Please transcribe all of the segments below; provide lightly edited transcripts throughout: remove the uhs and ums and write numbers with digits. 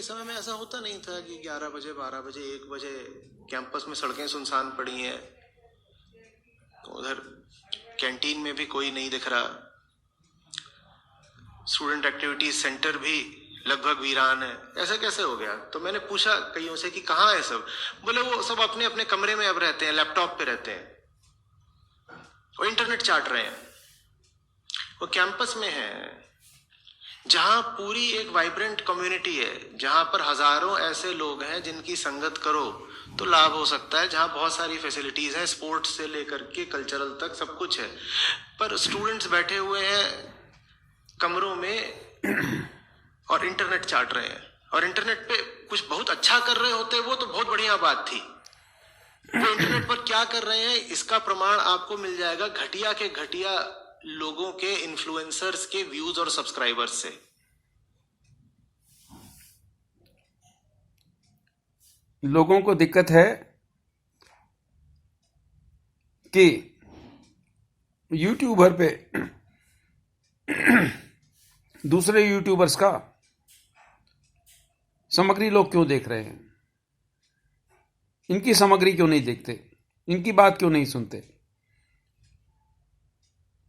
के समय में ऐसा होता नहीं था कि 11 बजे 12 बजे 1 बजे कैंपस में सड़कें सुनसान पड़ी हैं, उधर कैंटीन में भी कोई नहीं दिख रहा, स्टूडेंट एक्टिविटीज सेंटर भी लगभग वीरान है। ऐसा कैसे हो गया? तो मैंने पूछा कईयों से कि कहाँ है सब। बोले वो सब अपने अपने कमरे में अब रहते हैं, लैपटॉप पे रहते हैं, वो इंटरनेट चाट रहे हैं। वो कैंपस में है जहां पूरी एक वाइब्रेंट कम्युनिटी है, जहां पर हजारों ऐसे लोग हैं जिनकी संगत करो तो लाभ हो सकता है, जहां बहुत सारी फैसिलिटीज हैं, स्पोर्ट्स से लेकर के कल्चरल तक सब कुछ है। पर स्टूडेंट्स बैठे हुए हैं कमरों में और इंटरनेट चाट रहे हैं, और इंटरनेट पे कुछ बहुत अच्छा कर रहे होते वो तो बहुत बढ़िया बात थी। वो इंटरनेट पर क्या कर रहे हैं इसका प्रमाण आपको मिल जाएगा घटिया के घटिया लोगों के, इन्फ्लुएंसर्स के व्यूज और सब्सक्राइबर्स से। लोगों को दिक्कत है कि यूट्यूबर पे दूसरे यूट्यूबर्स का सामग्री लोग क्यों देख रहे हैं, इनकी सामग्री क्यों नहीं देखते, इनकी बात क्यों नहीं सुनते।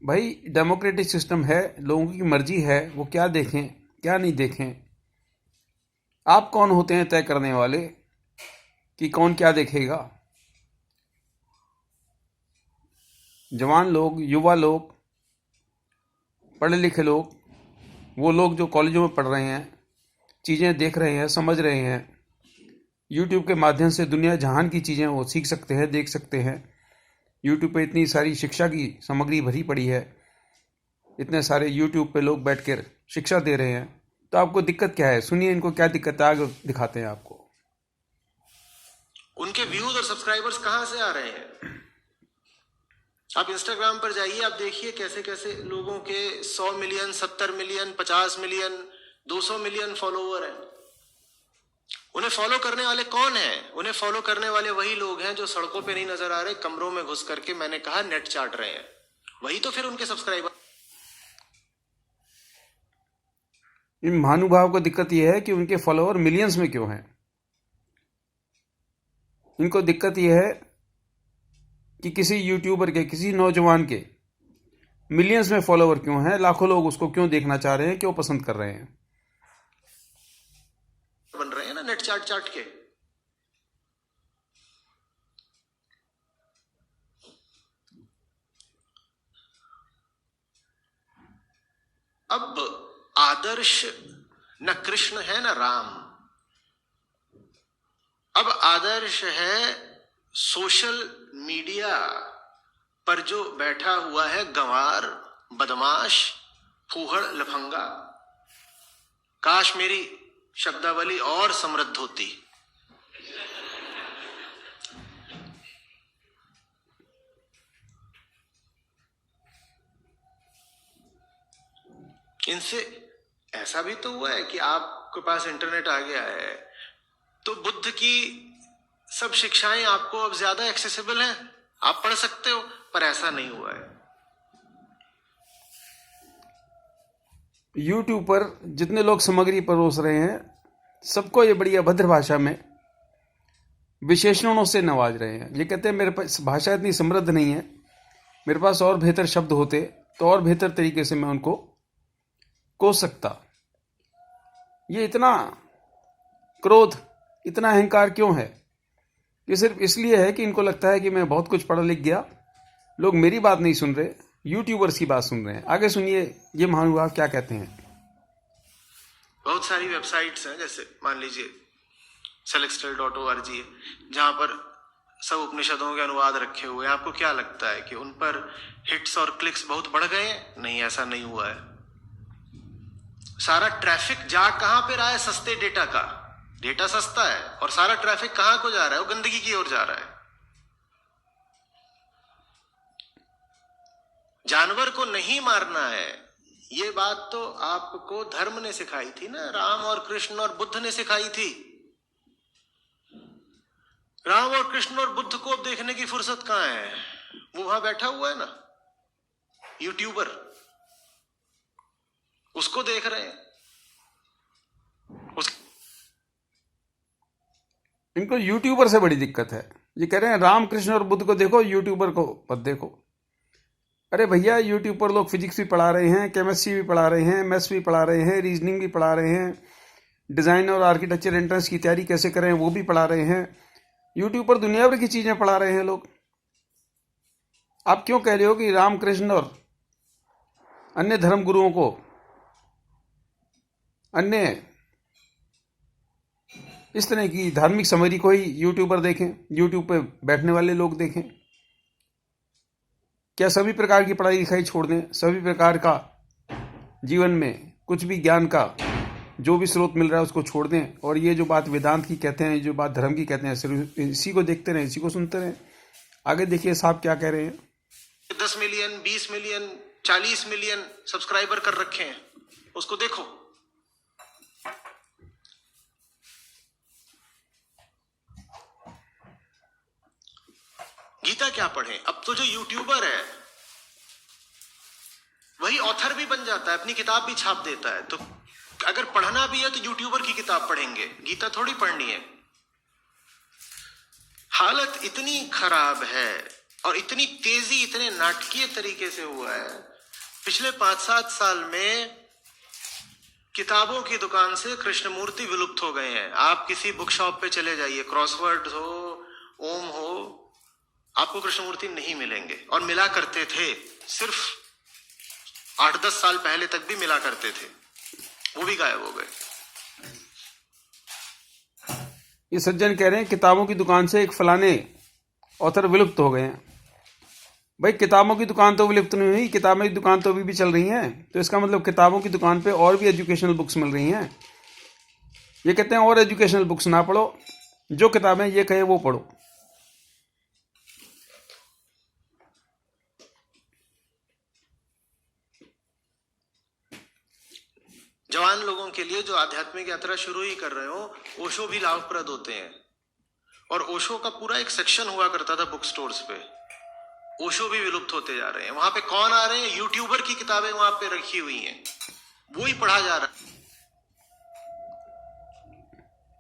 भाई डेमोक्रेटिक सिस्टम है, लोगों की मर्जी है वो क्या देखें क्या नहीं देखें। आप कौन होते हैं तय करने वाले कि कौन क्या देखेगा? जवान लोग, युवा लोग, पढ़े लिखे लोग, वो लोग जो कॉलेजों में पढ़ रहे हैं, चीज़ें देख रहे हैं, समझ रहे हैं, यूट्यूब के माध्यम से दुनिया जहान की चीज़ें वो सीख सकते हैं, देख सकते हैं। यूट्यूब पे इतनी सारी शिक्षा की सामग्री भरी पड़ी है, इतने सारे यूट्यूब पे लोग बैठकर शिक्षा दे रहे हैं, तो आपको दिक्कत क्या है? सुनिए इनको क्या दिक्कत है, आगे दिखाते हैं आपको। उनके व्यूज और सब्सक्राइबर्स कहां से आ रहे हैं? आप इंस्टाग्राम पर जाइए, आप देखिए कैसे कैसे लोगों के 100 million, 70 million, 50 million, 200 million follower हैं। उन्हें फॉलो करने वाले कौन हैं? उन्हें फॉलो करने वाले वही लोग हैं जो सड़कों पे नहीं नजर आ रहे, कमरों में घुस करके, मैंने कहा, नेट चाट रहे हैं। वही तो फिर उनके सब्सक्राइबर। इन महानुभाव को दिक्कत यह है कि उनके फॉलोअर मिलियंस में क्यों हैं। इनको दिक्कत यह है कि किसी यूट्यूबर के, किसी नौजवान के मिलियंस में फॉलोअर क्यों हैं, लाखों लोग उसको क्यों देखना चाह रहे हैं, क्यों पसंद कर रहे हैं। बन रहे हैं ना नेट चाट चाट के। अब आदर्श न कृष्ण है न राम, अब आदर्श है सोशल मीडिया पर जो बैठा हुआ है गंवार, बदमाश, फूहड़, लफंगा। काश मेरी शब्दावली और समृद्ध होती। इनसे ऐसा भी तो हुआ है कि आपके पास इंटरनेट आ गया है तो बुद्ध की सब शिक्षाएं आपको अब ज्यादा एक्सेसिबल हैं, आप पढ़ सकते हो, पर ऐसा नहीं हुआ है। यूट्यूब पर जितने लोग सामग्री परोस रहे हैं, सबको ये बड़ी अभद्र भाषा में विशेषणों से नवाज रहे हैं। ये कहते हैं मेरे पास भाषा इतनी समृद्ध नहीं है, मेरे पास और बेहतर शब्द होते तो और बेहतर तरीके से मैं उनको कोस सकता। ये इतना क्रोध, इतना अहंकार क्यों है? ये सिर्फ इसलिए है कि इनको लगता है कि मैं बहुत कुछ पढ़ लिख गया, लोग मेरी बात नहीं सुन रहे, यूट्यूबर्स की बात सुन रहे हैं। आगे सुनिए ये महानुभाव क्या कहते हैं। बहुत सारी वेबसाइट्स हैं, जैसे मान लीजिए celestial.org है, जहां पर सब उपनिषदों के अनुवाद रखे हुए हैं। आपको क्या लगता है कि उन पर हिट्स और क्लिक्स बहुत बढ़ गए हैं? नहीं, ऐसा नहीं हुआ है। सारा ट्रैफिक जा कहां पे रहा है? सस्ते डेटा का। डेटा सस्ता है और सारा ट्रैफिक कहां को जा रहा है? वो गंदगी की ओर जा रहा है। जानवर को नहीं मारना है, ये बात तो आपको धर्म ने सिखाई थी ना, राम और कृष्ण और बुद्ध ने सिखाई थी। राम और कृष्ण और बुद्ध को अब देखने की फुर्सत कहां है? वो वहां बैठा हुआ है ना, यूट्यूबर, उसको देख रहे हैं। इनको यूट्यूबर से बड़ी दिक्कत है। ये कह रहे हैं रामकृष्ण और बुद्ध को देखो, यूट्यूबर को मत देखो। अरे भैया, यूट्यूब पर लोग फिजिक्स भी पढ़ा रहे हैं, केमिस्ट्री भी पढ़ा रहे हैं, मैथ्स भी पढ़ा रहे हैं, रीजनिंग भी पढ़ा रहे हैं, डिज़ाइन और आर्किटेक्चर एंट्रेंस की तैयारी कैसे करें वो भी पढ़ा रहे हैं। यूट्यूब पर दुनिया भर की चीज़ें पढ़ा रहे हैं लोग। आप क्यों कह रहे हो कि रामकृष्ण और अन्य धर्म गुरुओं को, अन्य इस तरह की धार्मिक समरी को ही यूट्यूबर देखें, यूट्यूब पे बैठने वाले लोग देखें? क्या सभी प्रकार की पढ़ाई लिखाई छोड़ दें, सभी प्रकार का जीवन में कुछ भी ज्ञान का जो भी स्रोत मिल रहा है उसको छोड़ दें, और ये जो बात वेदांत की कहते हैं, जो बात धर्म की कहते हैं, सिर्फ इसी को देखते रहें, इसी को सुनते रहें? आगे देखिए साहब क्या कह रहे हैं। 10 मिलियन, 20 मिलियन, 40 मिलियन सब्सक्राइबर कर रखे हैं, उसको देखो। गीता क्या पढ़े? अब तो जो यूट्यूबर है वही ऑथर भी बन जाता है, अपनी किताब भी छाप देता है। तो अगर पढ़ना भी है तो यूट्यूबर की किताब पढ़ेंगे, गीता थोड़ी पढ़नी है। हालत इतनी खराब है और इतनी तेजी, इतने नाटकीय तरीके से हुआ है। पिछले 5-7 साल में किताबों की दुकान से कृष्णमूर्ति विलुप्त हो गए हैं। आप किसी बुक शॉप पे चले जाइए, क्रॉसवर्ड हो, ओम हो, आपको कृष्णमूर्ति नहीं मिलेंगे। और मिला करते थे, सिर्फ 8-10 साल पहले तक भी मिला करते थे, वो भी गायब हो गए। ये सज्जन कह रहे हैं किताबों की दुकान से एक फलाने ऑथर विलुप्त हो गए हैं। भाई, किताबों की दुकान तो विलुप्त नहीं हुई, किताबों की दुकान तो अभी भी चल रही हैं। तो इसका मतलब किताबों की दुकान पे और भी एजुकेशनल बुक्स मिल रही हैं। ये कहते हैं और एजुकेशनल बुक्स ना पढ़ो, जो किताबें ये कहे वो पढ़ो। जवान लोगों के लिए जो आध्यात्मिक यात्रा शुरू ही कर रहे हो, ओशो भी लाभप्रद होते हैं। और ओशो का पूरा एक सेक्शन हुआ करता था बुक स्टोर्स पे। ओशो भी विलुप्त होते जा रहे हैं। वहां पे कौन आ रहे हैं? यूट्यूबर की किताबें वहां पे रखी हुई हैं, वो ही पढ़ा जा रहा है।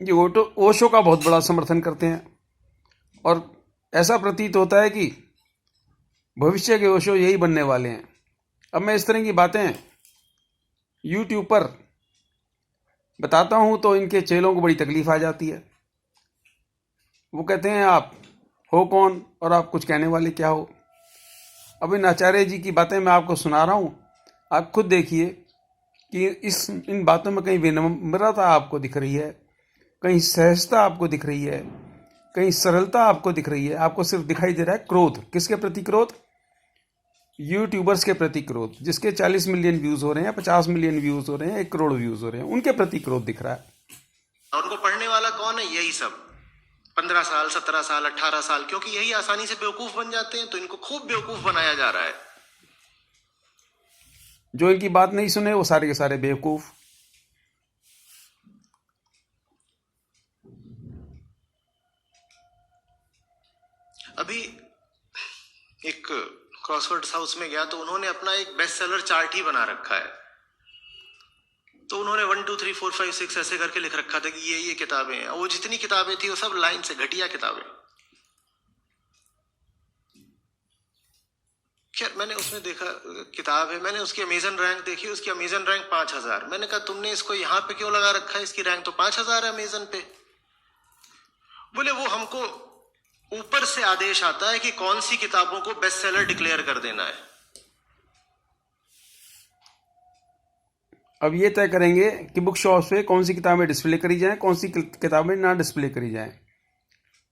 ये ओशो का बहुत बड़ा समर्थन करते हैं, और ऐसा प्रतीत होता है कि भविष्य के ओशो यही बनने वाले हैं। अब मैं इस तरह की बातें यूट्यूब पर बताता हूँ तो इनके चेलों को बड़ी तकलीफ आ जाती है। वो कहते हैं आप हो कौन और आप कुछ कहने वाले क्या हो। अब इन आचार्य जी की बातें मैं आपको सुना रहा हूँ, आप खुद देखिए कि इन बातों में कहीं विनम्रता आपको दिख रही है, कहीं सहजता आपको दिख रही है, कहीं सरलता आपको दिख रही है। आपको सिर्फ दिखाई दे रहा है क्रोध। किसके प्रति क्रोध? यूट्यूबर्स के प्रति क्रोध, जिसके 40 मिलियन व्यूज हो रहे हैं, 50 मिलियन व्यूज हो रहे हैं, 1 करोड़ व्यूज हो रहे हैं, उनके प्रति क्रोध दिख रहा है। और उनको पढ़ने वाला कौन है? यही सब 15 साल, 17 साल, 18 साल, क्योंकि यही आसानी से बेवकूफ बन जाते हैं। तो इनको खूब बेवकूफ बनाया जा रहा है। जो इनकी बात नहीं सुने वो सारे के सारे बेवकूफ। अभी एक क्रॉसवर्ड हाउस में गया तो उन्होंने अपना एक बेस्ट सेलर चार्ट ही बना रखा है। तो उन्होंने 1 2 3 4 5 6 ऐसे करके लिख रखा था कि ये किताबें हैं। वो जितनी किताबें थी वो सब लाइन से घटिया किताबें। खैर, मैंने उसमें देखा किताब है, मैंने उसकी अमेजन रैंक देखी, उसकी अमेजन रैंक 5000। मैंने कहा तुमने इसको यहाँ पे क्यों लगा रखा है? इसकी रैंक तो 5000 है अमेजन पे। बोले वो हमको ऊपर से आदेश आता है कि कौन सी किताबों को बेस्ट सेलर डिक्लेयर कर देना है। अब ये तय करेंगे कि बुक शॉप पे कौन सी किताबें डिस्प्ले करी जाएं, कौन सी किताबें ना डिस्प्ले करी जाएं।